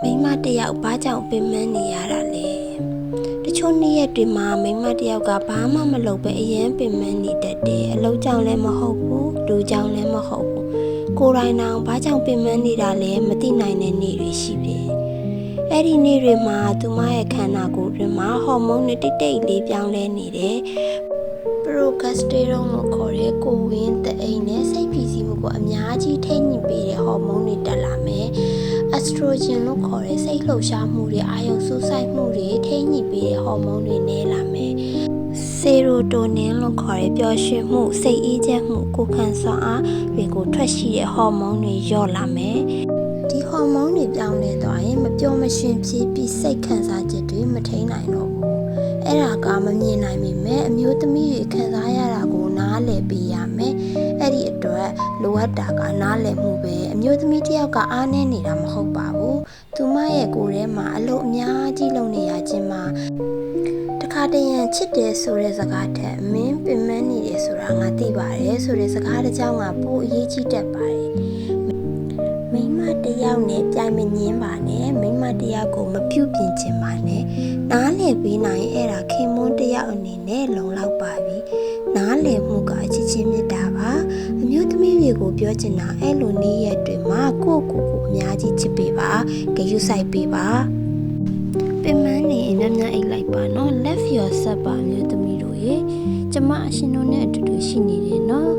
မိန်းမတစ်ယောက်ဘာကြောင့်ပင်ပန်းနေရတာလဲတချို့နေ့ရက်တွေမှာမိန်းမတစ်ယောက်ကဘာမှမလုပ်ပဲအရင်ပင်ပန်းနေတတ်တယ်အလုပ်ကြောင့်လည်းမဟုတ်ဘူးလူကြောင့်လည်းမဟုတ်ဘူးကိုယ်တိုင်တောင်ဘာကြောင့်ပင်ပန်းနေတာလဲမသိနိုင်တဲ့နေ့တွေရှိတယ်အဲ့ဒီနေ့တွေမှာသူမရဲ့ခန္ဓာကိုယ်တွင်မှာဟော်မုန်းတွေတိတ်တိတ်လေးပြောင်းလဲနေတယ်ပရိုဂက်စတေရွန်လို့ခေါ်တဲ့ကိုယ်ဝင်တအိမ်နဲ့စိတ်ဖိစီးမှုကိုအများကြီးထိန်းညှိပေးတဲ့ဟော်မုန်းတွေတက်လာမယ်အက်စထရိုဂျင်လို့ခေါ်တဲ့စိတ်လှုပ်ရှားမှုတွေအာရုံစူးစိုက်မှုတွေထိန်းညှိပေးတဲ့ဟော်မုန်းတွေနည်းလာမယ်စေရိုတိုနင်လို့ခေါ်တဲ့ပျော်ရွှင်မှုစိတ်အေးချမ်းမှုကိုယ်ခံစွမ်းအားတွေကိုထွက်ရှိတဲ့ဟော်မုန်းတွေလျော့လာမယ်ဒီဟော်မုန်းတွေပြောင်းလဲသွားရင်မပျော်မရွှင်ဖြစ်ပြီးစိတ်ခံစားချက်တွေမထိန်းနိုင်တော့ဘူးအဲ့ဒါကမမြင်နိုင်ပေမဲ့အမျိုးသမီးတွေခံစားရတာကိုနားလည်ပေးရမယ်အဲ့ဒီအတွက်လိုအပ်တာကနားလည်မှုပဲအမျိုးသမီးတစ်ယောက်ကအားနည်းနေတာမဟုတ်ပါဘူးသူမရဲ့ကိုယ်ထဲမှာအလုပ်အများကြီးလုပ်နေရခြင်းမှာတခါတရံချစ်တယ်ဆိုတဲ့စကားထက်မင်းပင်ပန်းနေတယ်ဆိုတာငါသိပါတယ်ဆိုတဲ့စကားတစ်ကြောင်းကပိုအရေးကြီးတတ်ပါတယ်မိန်းမတစ်ယောက်နဲ့ပြိုင်မငင်းပါနဲ့မိန်းမတစ်ယောက်ကိုမပြုတ်ပြင်ချင်ပါနဲ့နားလည်ပေးနိုင်အဲ့ဒါခင်မွန်းတစ်ယောက်အနေနဲ့လုံလောက်ပါပြီနားလည်မှုကအချစ်ချင်းမြတ်တာပါအမျိုးသမီးတွေကိုပြောချင်တာအဲ့လိုနေ့ရက်တွေမှာကိုယ့်ကိုယ်ကိုအများကြီးချစ်ပေးပါဂရုစိုက်ပေးပါပင်မနေအများကြီးအိတ်လိုက်ပါနော် love yourself ပါအမျိုးသမီးတို့ရေကျမအရှင်တို့နဲ့အတူတူရှိနေတယ်နော်